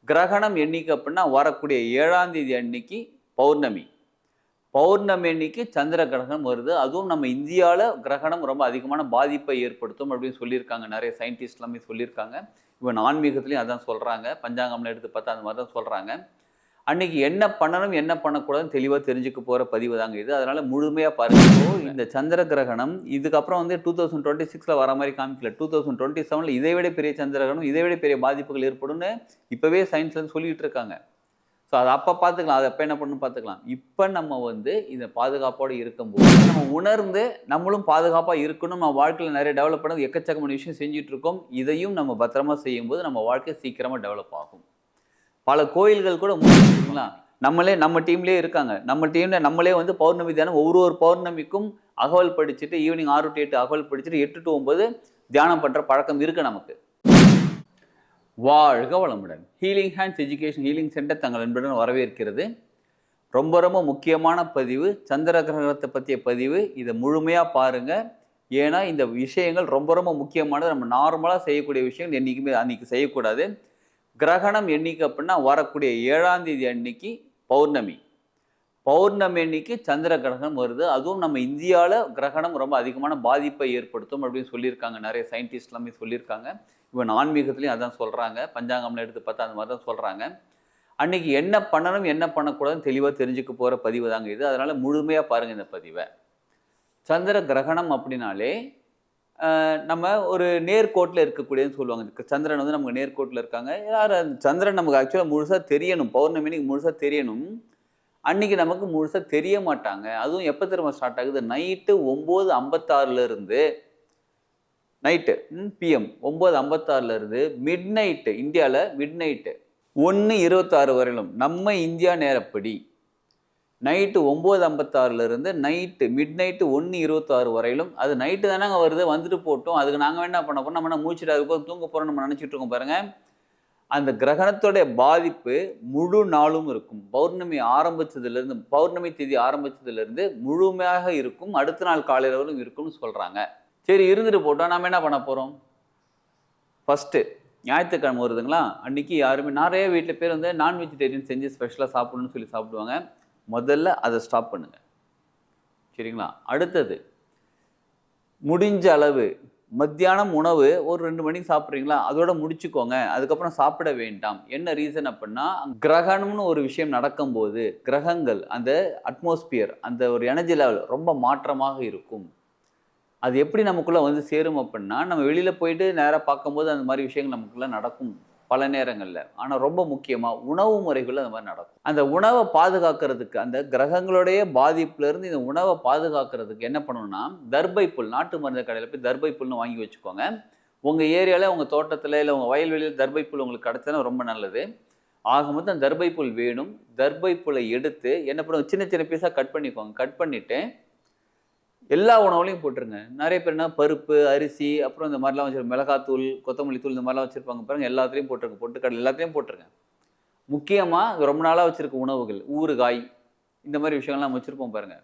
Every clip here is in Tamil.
கிரகணம் என்னைக்கு அப்படின்னா வரக்கூடிய 7ஆம் தேதி அன்னைக்கு பௌர்ணமி. பௌர்ணமி அன்னைக்கு சந்திர கிரகணம் வருது. அதுவும் நம்ம இந்தியாவில் கிரகணம் ரொம்ப அதிகமான பாதிப்பை ஏற்படுத்தும் அப்படின்னு சொல்லியிருக்காங்க. நிறைய சயின்டிஸ்ட் எல்லாமே சொல்லியிருக்காங்க. இவன் ஆன்மீகத்துலையும் அதான் சொல்கிறாங்க. பஞ்சாங்கம்ல எடுத்து பார்த்தா அந்த மாதிரி தான் சொல்கிறாங்க. அன்னைக்கு என்ன பண்ணணும் என்ன பண்ணக்கூடாதுன்னு தெளிவாக தெரிஞ்சுக்க போகிற பதிவு தாங்க இது. அதனால் முழுமையாக பாருங்க. இந்த சந்திர கிரகணம் இதுக்கப்புறம் வந்து 2026 வர மாதிரி காமிக்கல. 2027 இதை விட பெரிய சந்திர கிரகணம், இதை விட பெரிய பாதிப்புகள் ஏற்படும்னு இப்போவே சயின்ஸ்லேருந்து சொல்லிட்டு இருக்காங்க. ஸோ அதை அப்போ பார்த்துக்கலாம், அதை எப்போ என்ன பண்ணணும் பார்த்துக்கலாம். இப்போ நம்ம வந்து இந்த பாதுகாப்போடு இருக்கும்போது நம்ம உணர்ந்து நம்மளும் பாதுகாப்பாக இருக்கணும். நம்ம வாழ்க்கையில் நிறைய டெவலப் பண்ணது எக்கச்சக்கமான விஷயம் செஞ்சுட்டு இருக்கோம். இதையும் நம்ம பத்திரமா செய்யும்போது நம்ம வாழ்க்கை சீக்கிரமாக டெவலப் ஆகும். பல கோயில்கள் கூட முடிச்சுங்களா, நம்ம டீம்லேயே இருக்காங்க. நம்ம டீமில் நம்மளே வந்து பௌர்ணமி தியானம் ஒவ்வொரு பௌர்ணமிக்கும் அகவல் படிச்சுட்டு ஈவினிங் 6 to 8 அகவல் படிச்சுட்டு 8 to 9 தியானம் பண்ணுற பழக்கம் இருக்குது நமக்கு. வாழ்க வளமுடன். Healing hands education healing centre தங்கள் அன்புடன் வரவேற்கிறது. ரொம்ப ரொம்ப முக்கியமான பதிவு, சந்திர கிரகணத்தை பற்றிய பதிவு. இதை முழுமையாக பாருங்கள். ஏன்னா இந்த விஷயங்கள் ரொம்ப ரொம்ப முக்கியமானது. நம்ம நார்மலாக செய்யக்கூடிய விஷயங்கள் என்றைக்குமே அன்றைக்கி செய்யக்கூடாது. கிரகணம் என்னைக்கு அப்படின்னா வரக்கூடிய 7ஆம் தேதி அன்னைக்கு பௌர்ணமி. பௌர்ணமி அன்னைக்கு சந்திர கிரகணம் வருது. அதுவும் நம்ம இந்தியாவில் கிரகணம் ரொம்ப அதிகமான பாதிப்பை ஏற்படுத்தும் அப்படின்னு சொல்லியிருக்காங்க. நிறைய சயின்டிஸ்ட் எல்லாமே சொல்லியிருக்காங்க. இவன் ஆன்மீகத்துலையும் அதான் சொல்கிறாங்க. பஞ்சாங்கம்ல எடுத்து பார்த்தா அந்த மாதிரி தான் சொல்கிறாங்க. அன்னைக்கு என்ன பண்ணணும் என்ன பண்ணக்கூடாதுன்னு தெளிவாக தெரிஞ்சுக்க போகிற பதிவு தாங்க இது. அதனால் முழுமையாக பாருங்கள் இந்த பதிவை. சந்திர கிரகணம் அப்படின்னாலே நம்ம ஒரு நேர்கோட்டில் இருக்கக்கூடியதுன்னு சொல்லுவாங்க. சந்திரன் வந்து நமக்கு நேர்கோட்டில் இருக்காங்க. யார் சந்திரன் நமக்கு ஆக்சுவலாக முழுசாக தெரியணும். பௌர்ணமிக்கு முழுசாக தெரியணும். அன்றைக்கி நமக்கு முழுசாக தெரிய மாட்டாங்க. அதுவும் எப்போ திரும்ப ஸ்டார்ட் ஆகுது, night 9:56 night PM 9:56 mid night இந்தியாவில் மிட் நைட்டு 1:26 வரையிலும் நம்ம இந்தியா நேரப்படி நைட்டு 9:56 நைட்டு மிட் நைட்டு 1:26 வரையிலும். அது நைட்டு தானே வருது, வந்துட்டு போட்டோம். அதுக்கு நாங்கள் என்ன பண்ண போகிறோம், நம்ம என்ன மூச்சுட்டு அதுக்கு தூங்க போகிறோம் நம்ம நினச்சிட்டு இருக்கோம் பாருங்கள். அந்த கிரகணத்தோடைய பாதிப்பு முழு நாளும் இருக்கும். பௌர்ணமி ஆரம்பித்ததுலேருந்து பௌர்ணமி தேதி ஆரம்பித்ததுலேருந்து முழுமையாக இருக்கும். அடுத்த நாள் காலையில் வரைக்கும் இருக்கும்னு சொல்கிறாங்க. சரி, இருந்துட்டு போட்டோம். நம்ம என்ன பண்ண போகிறோம்? ஃபஸ்ட்டு ஞாயிற்றுக்கிழமை வருதுங்களா, அன்றைக்கி யாருமே நிறைய வீட்டில் பேர் வந்து நான் வெஜிடேரியன் செஞ்சு ஸ்பெஷலாக சாப்பிடணும்னு சொல்லி சாப்பிடுவாங்க. முதல்ல அதை ஸ்டாப் பண்ணுங்கள், சரிங்களா? அடுத்தது முடிஞ்ச அளவு மத்தியானம் உணவு ஒரு 2 மணிக்கு சாப்பிட்றீங்களா, அதோட முடிச்சுக்கோங்க. அதுக்கப்புறம் சாப்பிட வேண்டாம். என்ன ரீசன் அப்படின்னா, கிரகணம்னு ஒரு விஷயம் நடக்கும்போது கிரகங்கள் அந்த அட்மாஸ்பியர் அந்த ஒரு எனர்ஜி லெவல் ரொம்ப மாற்றமாக இருக்கும். அது எப்படி நமக்குள்ளே வந்து சேரும் அப்படின்னா, நம்ம வெளியில் போயிட்டு நேராக பார்க்கும்போது அந்த மாதிரி விஷயங்கள் நமக்குள்ளே நடக்கும் பல நேரங்களில். ஆனால் ரொம்ப முக்கியமாக உணவு முறைகளில் அந்த மாதிரி நடக்கும். அந்த உணவை பாதுகாக்கிறதுக்கு, அந்த கிரகங்களுடைய பாதிப்புலேருந்து இந்த உணவை பாதுகாக்கிறதுக்கு என்ன பண்ணணும்னா, தர்பை புல், நாட்டு மருந்து கடையில் போய் தர்பை புல்னு வாங்கி வச்சுக்கோங்க. உங்கள் ஏரியாவில் உங்கள் தோட்டத்தில் இல்லை உங்கள் வயல்வெளியில் தர்பை புல் உங்களுக்கு கிடச்சதுன்னா ரொம்ப நல்லது. ஆக மொத்தம் தர்பை புல் வேணும். தர்பை புல்லை எடுத்து என்ன பண்ணுவோம், சின்ன சின்ன பீஸாக கட் பண்ணிக்கோங்க. கட் பண்ணிவிட்டு எல்லா உணவுலையும் போட்டுருங்க. நிறைய பேர் என்ன பருப்பு, அரிசி, அப்புறம் இந்த மாதிரிலாம் வச்சுருப்பாங்க, மிளகாத்தூள், கொத்தமல்லி தூள், இந்த மாதிரிலாம் வச்சுருப்பாங்க பாருங்கள். எல்லாத்துலேயும் போட்டுருங்க. பொட்டுக்கடலை எல்லாத்தையும் போட்டுருங்க. முக்கியமாக ரொம்ப நாளாக வச்சுருக்க உணவுகள், ஊறுகாய், இந்த மாதிரி விஷயங்கள்லாம் வச்சுருப்போம் பாருங்கள்,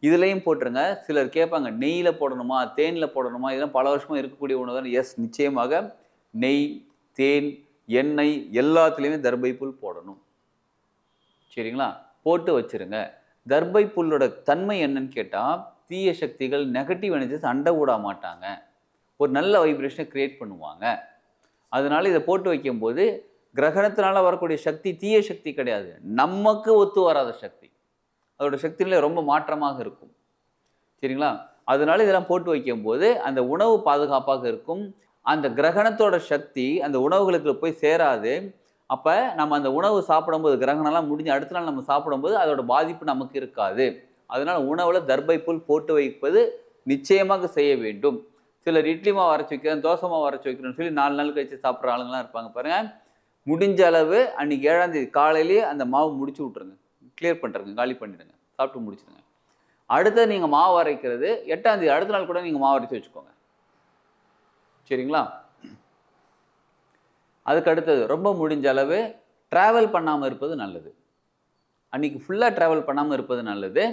இதுலேயும் போட்டுருங்க. சிலர் கேட்பாங்க, நெய்யில் போடணுமா, தேனில் போடணுமா? இதெல்லாம் பல வருஷமாக இருக்கக்கூடிய உணவு தான். எஸ், நிச்சயமாக நெய், தேன், எண்ணெய் எல்லாத்துலேயுமே தர்பை புல் போடணும், சரிங்களா? போட்டு வச்சுருங்க. தர்பை புல்லோட தன்மை என்னன்னு கேட்டால், தீய சக்திகள், நெகட்டிவ் எனர்ஜிஸ் அண்டை விட மாட்டாங்க. ஒரு நல்ல வைப்ரேஷனை கிரியேட் பண்ணுவாங்க. அதனால இதை போட்டு வைக்கும்போது கிரகணத்தினால வரக்கூடிய சக்தி தீய சக்தி கிடையாது, நமக்கு ஒத்து வராத சக்தி. அதோட சக்தியில ரொம்ப மாற்றமாக இருக்கும், சரிங்களா? அதனால இதெல்லாம் போட்டு வைக்கும்போது அந்த உணவு பாதுகாப்பாக இருக்கும். அந்த கிரகணத்தோட சக்தி அந்த உணவுகளுக்கு போய் சேராது. அப்போ நம்ம அந்த உணவு சாப்பிடும்போது, கிரகணம்லாம் முடிஞ்சு அடுத்த நாள் நம்ம சாப்பிடும்போது அதோட பாதிப்பு நமக்கு இருக்காது. அதனால் உணவில் தர்பை புல் போட்டு வைப்பது நிச்சயமாக செய்ய வேண்டும். சிலர் இட்லி மாவு அரைச்சி வைக்கிறேன், தோசை மாவு அரைச்சி வைக்கிறேன்னு சொல்லி 4 நாள் கழிச்சு சாப்பிட்ற ஆளுங்களாம் இருப்பாங்க பாருங்கள். முடிஞ்ச அளவு அன்றைக்கி 7ஆம் தேதி காலையிலேயே அந்த மாவு முடிச்சு விட்ருங்க, கிளியர் பண்ணுறங்க, காலி பண்ணிடுங்க, சாப்பிட்டு முடிச்சுடுங்க. அடுத்து நீங்கள் மாவு அரைக்கிறது 8ஆம் தேதி அடுத்த நாள் கூட நீங்கள் மாவு அரைச்சி வச்சுக்கோங்க, சரிங்களா? அதுக்கு அடுத்தது ரொம்ப முடிஞ்ச அளவு ட்ராவல் பண்ணாமல் இருப்பது நல்லது. அன்றைக்கி ஃபுல்லாக ட்ராவல் பண்ணாமல் இருப்பது நல்லது.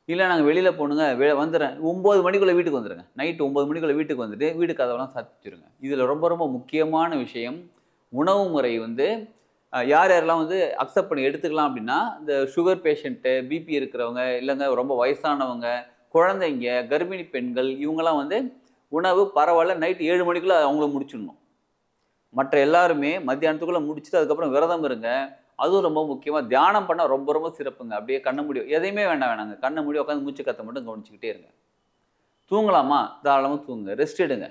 இல்லை நாங்கள் வெளியில் போகணுங்க, வந்துடுறேன், 9 மணிக்குள்ளே வீட்டுக்கு வந்துடுங்க. நைட்டு 9 மணிக்குள்ளே வீட்டுக்கு வந்துட்டு வீடு கதவெல்லாம் சாத்திடுங்க. இதில் ரொம்ப ரொம்ப முக்கியமான விஷயம், உணவு முறை வந்து யார் யாரெல்லாம் வந்து அக்செப்ட் பண்ணி எடுத்துக்கலாம் அப்படின்னா, இந்த சுகர் பேஷண்ட்டு, பிபி இருக்கிறவங்க, இல்லைங்க ரொம்ப வயசானவங்க, குழந்தைங்க, கர்ப்பிணி பெண்கள் இவங்கலாம் வந்து உணவு பரவாயில்ல நைட் 7 மணிக்குள்ள அவங்கள முடிச்சிடணும். மற்ற எல்லாருமே மத்தியானத்துக்குள்ள முடிச்சுட்டு அதுக்கப்புறம் விரதம் இருங்க. அதுவும் ரொம்ப முக்கியமா தியானம் பண்ணா ரொம்ப ரொம்ப சிறப்புங்க. அப்படியே கண்ண மூடி எதையுமே வேணாங்க. கண்ண மூடி உட்காந்து மூச்சு காத்த மட்டும் கவனிச்சுக்கிட்டே இருங்க. தூங்கலாமா? தாராளமா தூங்குங்க. ரெஸ்ட் எடுங்க.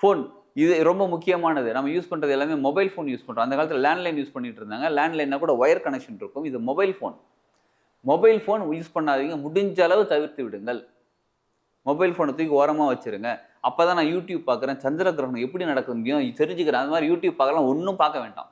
ஃபோன் இது ரொம்ப முக்கியமானது. நம்ம யூஸ் பண்றது எல்லாமே மொபைல் ஃபோன் யூஸ் பண்றோம். அந்த காலத்துல லேண்ட்லைன் யூஸ் பண்ணிட்டு இருந்தாங்க. லேண்ட்லைன்னா கூட ஒயர் கனெக்ஷன் இருக்கும். இது mobile phone. Mobile phone use பண்ணாதீங்க. முடிஞ்ச அளவு தவிர்த்து விடுங்கள். மொபைல் ஃபோனை தூக்கி ஓரமா வச்சுருங்க. அப்பதான் நான் யூடியூப் பார்க்குறேன். சந்திர கிரகணம் எப்படி நடக்குதுன்னு தெரிஞ்சுக்கிறேன். அந்த மாதிரி யூடியூப் பார்க்கலாம். ஒண்ணும் பார்க்க வேண்டாம்.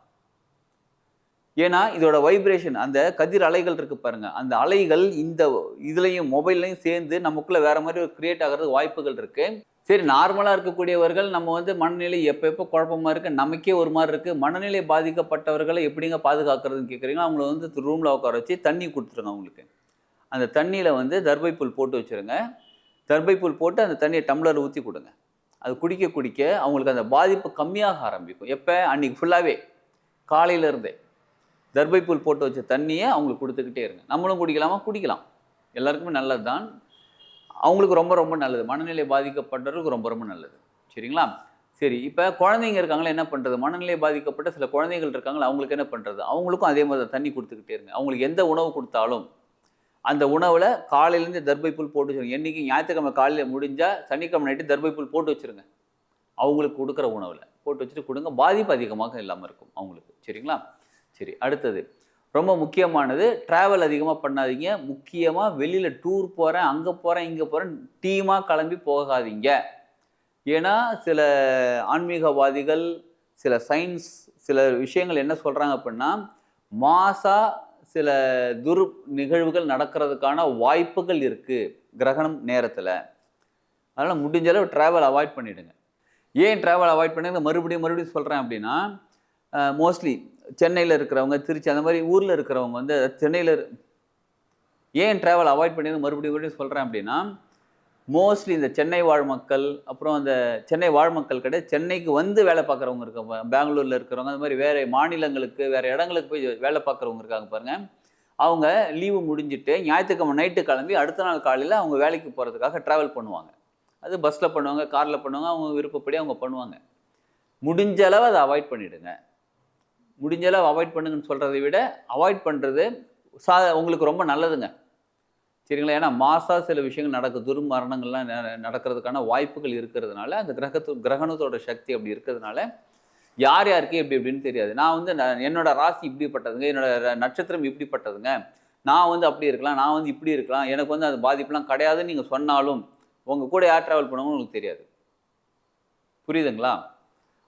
ஏன்னா, இதோட வைப்ரேஷன் அந்த கதிர் அலைகள் இருக்கு பாருங்க. அந்த அலைகள் இந்த இதுலயும் மொபைல்லயும் சேர்ந்து நமக்குள்ள வேற மாரி ஒரு கிரியேட் ஆகுறதுக்கு வாய்ப்புகள் இருக்கு. சரி நார்மலா இருக்கக்கூடியவர்கள் நம்ம வந்து மனநிலை எப்ப குழப்பமா இருக்கு, நமக்கே ஒரு மாரி இருக்கு. மனநிலை பாதிக்கப்பட்டவர்களை எப்படிங்க பாதுகாக்கிறதுன்னு கேட்குறீங்களா? அவங்கள வந்து ரூம்ல உட்கார வச்சு தண்ணி குடுத்துருங்க அவங்களுக்கு. அந்த தண்ணியில வந்து தர்பை புல் போட்டு வச்சுருங்க. தர்பை புல் போட்டு அந்த தண்ணிய டம்ளர்ல ஊத்தி குடுங்க. அது குடிக்க குடிக்க அவங்களுக்கு அந்த பாதிப்பு கம்மியாக ஆரம்பிக்கும். எப்ப? அன்னைக்கு ஃபுல்லாவே. காலையில இருந்தே. தர்பை புல் போட்டு வச்ச தண்ணிய அவங்களுக்கு குடுத்துக்கிட்டே இருங்க. நம்மளும் குடிக்கலாமா? குடிக்கலாம். எல்லாருக்குமே நல்லது தான். அவங்களுக்கு ரொம்ப ரொம்ப நல்லது. மனநிலை பாதிக்கப்பட்டவருக்கு ரொம்ப ரொம்ப நல்லது. சரிங்களா? சரி, இப்ப குழந்தைங்க இருக்காங்களா என்ன பண்றது? மனநிலை பாதிக்கப்பட்ட சில குழந்தைகள் இருக்காங்கல்ல, அவங்களுக்கு என்ன பண்றது? அவங்களுக்கும் அதே மாரி தான் தண்ணி குடுத்துக்கிட்டே இருங்க. அவங்களுக்கு எந்த உணவு குடுத்தாலும், அந்த உணவுல காலையிலேருந்து தர்பை புல் போட்டு வச்சுருங்க. என்னைக்கு ஞாயிற்றுக்கிழமை காலையில முடிஞ்சா, சனிக்கிழமை நைட்டு தர்பை புல் போட்டு வச்சுருங்க. அவங்களுக்கு குடுக்குற உணவுல. போட்டு வச்சுட்டு குடுங்க. பாதிப்பு அதிகமாக இல்லாம இருக்கும் அவங்களுக்கு. சரிங்களா? சரி, அடுத்தது. ரொம்ப முக்கியமானது, டிராவல் அதிகமா பண்ணாதீங்க. முக்கியமா வெளியில டூர் போறேன், அங்க போறேன், இங்க போறேன் டீமா கிளம்பி போகாதீங்க. ஏன்னா, சில ஆன்மீகவாதிகள், சில சயின்ஸ், சில விஷயங்கள் என்ன சொல்றாங்க அப்படின்னா, மாஸா சில நிகழ்வுகள் நடக்கிறதுக்கான வாய்ப்புகள் இருக்கு, கிரகணம் நேரத்துல. அதனால முடிஞ்ச அளவு டிராவல் அவாய்ட் பண்ணிடுங்க. ஏன் டிராவல் அவாய்ட் பண்ணுங்க மறுபடியும் மறுபடியும் சொல்றேன் அப்படின்னா, மோஸ்ட்லி சென்னையில இருக்கிறவங்க, திருச்சி அந்த மாரி ஊர்ல இருக்கிறவங்க வந்து சென்னையில ஏன் டிராவல் அவாய்ட் பண்ணியது மறுபடியும் மறுபடியும் சொல்றேன் அப்படின்னா, மோஸ்ட்லி இந்த சென்னை வாழ் மக்கள், அப்புறம் அந்த சென்னை வாழ் மக்கள் கிடையாது, சென்னைக்கு வந்து வேலை பார்க்குறவங்க இருக்காங்க. பெங்களூர்ல இருக்கிறவங்க, அந்த மாரி வேற மாநிலங்களுக்கு, வேற இடங்களுக்கு போய் வேலை பார்க்குறவங்க இருக்காங்க பாருங்க. அவங்க லீவு முடிஞ்சுட்டு ஞாயிற்றுக்கிழமை நைட்டு கிளம்பி அடுத்த நாள் காலையில அவங்க வேலைக்கு போறதுக்காக டிராவல் பண்ணுவாங்க. அது பஸ்ல பண்ணுவாங்க, கார்ல பண்ணுவாங்க. அவங்க விருப்பப்படி அவங்க பண்ணுவாங்க. முடிஞ்ச அளவு அத அவாய்ட் பண்ணிடுங்க. முடிஞ்ச அளவு அவாய்ட் பண்ணுங்கன்னு சொல்றதை விட, அவாய்ட் பண்றது உங்களுக்கு ரொம்ப நல்லதுங்க. சரிங்களா? ஏன்னா மாஸா சில விஷயங்கள் நடக்குது. துர்மரணங்கள்லாம் நடக்கிறதுக்கான வாய்ப்புகள் இருக்கிறதுனால, அந்த கிரகணத்தோட சக்தி அப்படி இருக்கிறதுனால, யார் யாருக்கு எப்படி எப்படின்னு தெரியாது. நான் வந்து என்னோட ராசி இப்படிப்பட்டதுங்க, என்னோட நட்சத்திரம் இப்படிப்பட்டதுங்க. நான் வந்து அப்படி இருக்கலாம், நான் வந்து இப்படி இருக்கலாம். எனக்கு வந்து அந்த பாதிப்புலாம் கிடையாதுன்னு நீங்க சொன்னாலும், உங்க கூட யார் டிராவல் பண்ணுவாங்கன்னு உங்களுக்கு தெரியாது. புரியுதுங்களா?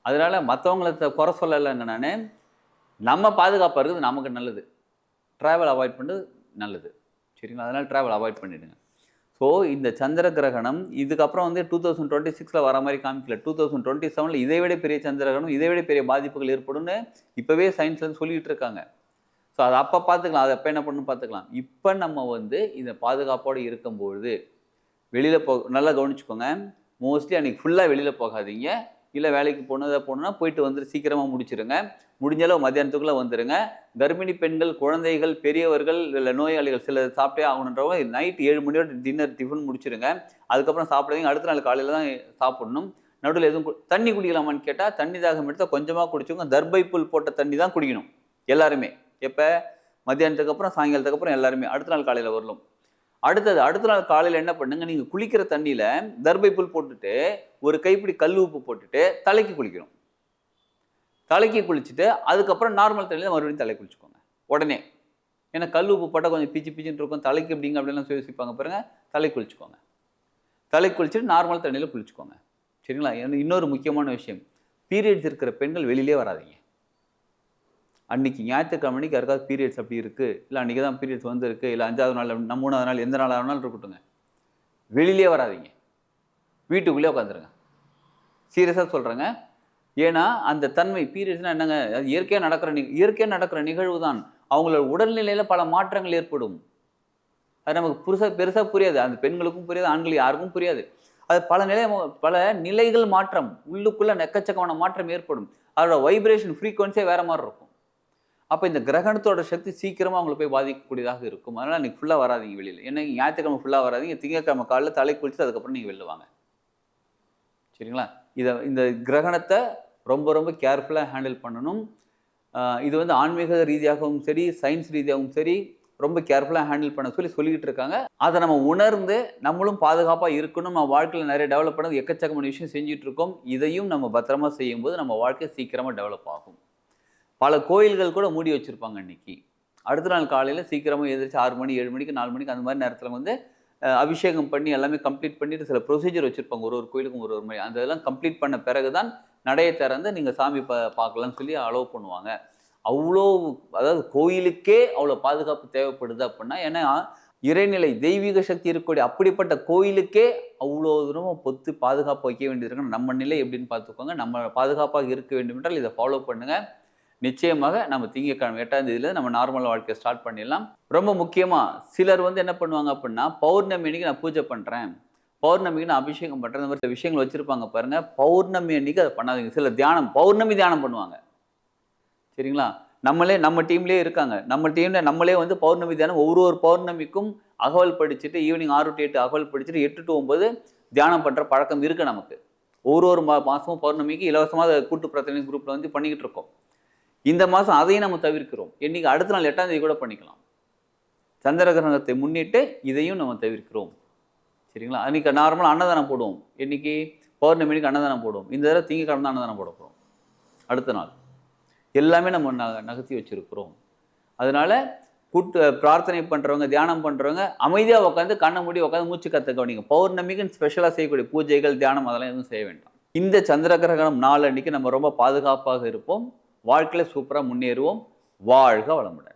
அதனால மத்தவங்கள குறை சொல்லலங்க நானு. நம்ம பாதுகாப்பா இருக்கிறது நமக்கு நல்லது. டிராவல் அவாய்ட் பண்றது நல்லது. சரிங்களா? அதனால டிராவல் அவாய்ட் பண்ணிடுங்க. ஸோ இந்த சந்திர கிரகணம் இதுக்கப்புறம் வந்து 2026ல வர மாரி காமிக்கல. 2027ல இதை விட பெரிய சந்திர கிரகணம், இதை விட பெரிய பாதிப்புகள் ஏற்படும்னு இப்பவே சயின்ஸ்லேருந்து சொல்லிட்டு இருக்காங்க. ஸோ அத அப்ப பார்த்துக்கலாம். அது அப்ப என்ன பண்ணணும்னு பார்த்துக்கலாம். இப்ப நம்ம வந்து இந்த பாதுகாப்போட இருக்கும்பொழுது, வெளியில நல்லா கவனிச்சுக்கோங்க. மோஸ்ட்லி அன்னைக்கு ஃபுல்லா வெளியில போகாதீங்க. இல்ல வேலைக்கு போணும்னா போயிட்டு வந்துட்டு சீக்கிரமா முடிச்சிருங்க. முடிஞ்ச அளவு மத்தியானத்துக்குள்ள வந்துருங்க. கர்ப்பிணி பெண்கள், குழந்தைகள், பெரியவர்கள், இல்ல நோயாளிகள் சிலர் சாப்பிட்டே ஆகணுன்றவங்க நைட் 7 மணியோட டிஃபன் முடிச்சிருங்க. அதுக்கப்புறம் சாப்பிடாதீங்க. அடுத்த நாள் காலையில தான் சாப்பிடணும். நடுவுல எதுவும் தண்ணி குடிக்கலாமான்னு கேட்டா, தண்ணி தாகம் எடுத்தா கொஞ்சமா குடிச்சுக்கோங்க. தர்பை புல் போட்ட தண்ணி தான் குடிக்கணும். எல்லாருமே. எப்ப? மத்தியானத்துக்கு அப்புறம், சாயங்காலத்துக்கு அப்புறம் எல்லாருமே. அடுத்த நாள் காலையில வரலும். அடுத்த நாள் காலையில என்ன பண்ணுங்க, நீங்க குளிக்கிற தண்ணியில தர்பை புல் போட்டுட்டு, ஒரு கைப்பிடி கல் உப்பு போட்டுட்டு தலைக்கு குளிக்கணும். தலைக்கு குளிச்சுட்டு, அதுக்கப்புறம் நார்மல் தண்ணியில மறுபடியும் தலைக்கு குளிச்சுக்கோங்க. உடனே. ஏன்னா கல் உப்பு போட்டா கொஞ்சம் பிச்சு பிச்சுன்னு இருக்கும். தலைக்கு எப்படிங்க அப்படிலாம் யோசிப்பாங்க பாருங்க. தலைக்கு குளிச்சுக்கோங்க. தலைக்கு குளிச்சுட்டு நார்மல் தண்ணியில குளிச்சுக்கோங்க. சரிங்களா? இன்னொரு முக்கியமான விஷயம். பீரியட்ஸ் இருக்கிற பெண்கள் வெளியிலே வராதீங்க. அன்னைக்கு ஞாயிற்றுக்கிழமை அன்னைக்கு யாருக்காவது பீரியட்ஸ் அப்படி இருக்கு, இல்ல அன்னைக்கு தான் பீரியட்ஸ் வந்திருக்கு, இல்ல 5வது நாள், 3வது நாள், எந்த நாளா வேணாலும் இருக்கட்டுங்க. வெளியிலே வராதீங்க. வீட்டுக்குள்ளே உட்காந்துருங்க. சீரியஸா சொல்றேங்க. ஏன்னா அந்த தன்மை பீரியட்ஸ்னா என்னங்க? அது இயற்கையா நடக்கிற நிகழ்வு தான். அவங்களோட உடல்நிலையில பல மாற்றங்கள் ஏற்படும். அது நமக்கு பெருசா புரியாது. அந்த பெண்களுக்கும் புரியாது, ஆண்கள் யாருக்கும் புரியாது. அது பல நிலைகள் மாற்றம். உள்ளுக்குள்ள எக்கச்சக்கமான மாற்றம் ஏற்படும். அதோட வைப்ரேஷன் ஃப்ரீக்வன்சியே வேற மாரி இருக்கும். அப்போ இந்த கிரகணத்தோட சக்தி சீக்கிரமாக அவங்களை போய் பாதிக்கக்கூடியதாக இருக்கும். அதனால் அன்றைக்கி ஃபுல்லாக வராதிங்க வெளியில். ஏன்னா ஞாயிற்றுக்கிழமை ஃபுல்லாக வராதிங்க, திங்கக்கிழமை காலையில் தலை குளிச்சுட்டு அதுக்கப்புறம் நீங்கள் வெளில வாங்க. சரிங்களா? இந்த கிரகணத்தை ரொம்ப ரொம்ப கேர்ஃபுல்லாக ஹேண்டில் பண்ணணும். இது வந்து ஆன்மீக ரீதியாகவும் சரி, சயின்ஸ் ரீதியாகவும் சரி, ரொம்ப கேர்ஃபுல்லாக ஹேண்டில் பண்ண சொல்லிக்கிட்டு இருக்காங்க. அதை நம்ம உணர்ந்து நம்மளும் பாதுகாப்பாக இருக்கணும். நம்ம வாழ்க்கையில் நிறைய டெவலப் பண்ணது எக்கச்சக்கமான விஷயம் செஞ்சுட்டு இருக்கோம். இதையும் நம்ம பத்திரமா செய்யும்போது நம்ம வாழ்க்கை சீக்கிரமாக டெவலப் ஆகும். பல கோயில்கள் கூட மூடி வச்சுருப்பாங்க அன்றைக்கி. அடுத்த நாள் காலையில் சீக்கிரமாக எழுந்திரிச்சு 6 மணி 7 மணிக்கு 4 மணிக்கு அந்த மாதிரி நேரத்தில் வந்து அபிஷேகம் பண்ணி எல்லாமே கம்ப்ளீட் பண்ணிவிட்டு சில ப்ரொசீஜர் வச்சுருப்பாங்க. ஒரு கோயிலுக்கும் ஒரு மாதிரி அந்த இதெல்லாம் கம்ப்ளீட் பண்ண பிறகு தான் நடையை திறந்து நீங்கள் சாமி பார்க்கலாம்னு சொல்லி அலோவ் பண்ணுவாங்க. அவ்வளோ, அதாவது கோயிலுக்கே அவ்வளோ பாதுகாப்பு தேவைப்படுது அப்படின்னா, ஏன்னா இறைநிலை தெய்வீக சக்தி இருக்கக்கூடிய அப்படிப்பட்ட கோயிலுக்கே அவ்வளோ தூரம் பொத்து பாதுகாப்பு வைக்க வேண்டியது. நம்ம நிலை எப்படின்னு பார்த்துக்கோங்க. நம்ம பாதுகாப்பாக இருக்க வேண்டும் என்றால் இதை ஃபாலோ பண்ணுங்கள். நிச்சயமாக நம்ம திங்கட்கிழமை 8ஆம் தேதியில நம்ம நார்மல் வாழ்க்கையை ஸ்டார்ட் பண்ணிடலாம். ரொம்ப முக்கியமாக சிலர் வந்து என்ன பண்ணுவாங்க அப்படின்னா, பௌர்ணமி அன்னைக்கு நான் பூஜை பண்ணுறேன், பௌர்ணமிக்கு நான் அபிஷேகம் பண்ணுறேன், இந்த மாதிரி விஷயங்கள் வச்சுருப்பாங்க பாருங்கள். பௌர்ணமி அன்னைக்கு அதை பண்ணாதீங்க. சில பௌர்ணமி தியானம் பண்ணுவாங்க. சரிங்களா? நம்ம டீம்லேயே இருக்காங்க. நம்ம டீமில் நம்மளே வந்து பௌர்ணமி தியானம் ஒவ்வொரு பௌர்ணமிக்கும் அகவல் படிச்சுட்டு ஈவினிங் 6 to 8 அகவல் படிச்சுட்டு 8 to 9 தியானம் பண்ணுற பழக்கம் இருக்குது நமக்கு. ஒரு மாதமும் பௌர்ணமிக்கு இலவசமாக கூட்டு பிரார்த்தனை குரூப்பில் வந்து பண்ணிக்கிட்டு இருக்கோம். இந்த மாதம் அதையும் நம்ம தவிர்க்கிறோம். இன்னைக்கு அடுத்த நாள் 8ஆம் தேதி கூட பண்ணிக்கலாம். சந்திர கிரகணத்தை முன்னிட்டு இதையும் நம்ம தவிர்க்கிறோம். சரிங்களா? அன்றைக்கி நார்மலாக அன்னதானம் போடுவோம். இன்னைக்கு பௌர்ணமிக்கு அன்னதானம் போடுவோம். இந்த தடவை திங்கக்கிழமை தான் அன்னதானம் போட போகிறோம். அடுத்த நாள் எல்லாமே நம்ம நகர்த்தி வச்சுருக்கிறோம். அதனால் பிரார்த்தனை பண்ணுறவங்க, தியானம் பண்ணுறவங்க அமைதியாக உட்காந்து கண்ணை மூடி உட்காந்து மூச்சு கற்று கவனிங்க. பௌர்ணமிக்குன்னு ஸ்பெஷலாக செய்யக்கூடிய பூஜைகள், தியானம் அதெல்லாம் எதுவும் செய்ய வேண்டாம். இந்த சந்திர கிரகணம் நாள் அன்றைக்கி நம்ம ரொம்ப பாதுகாப்பாக இருப்போம். வாழ்க்கையில் சூப்பராக முன்னேறுவோம். வாழ்க வளமுடன்.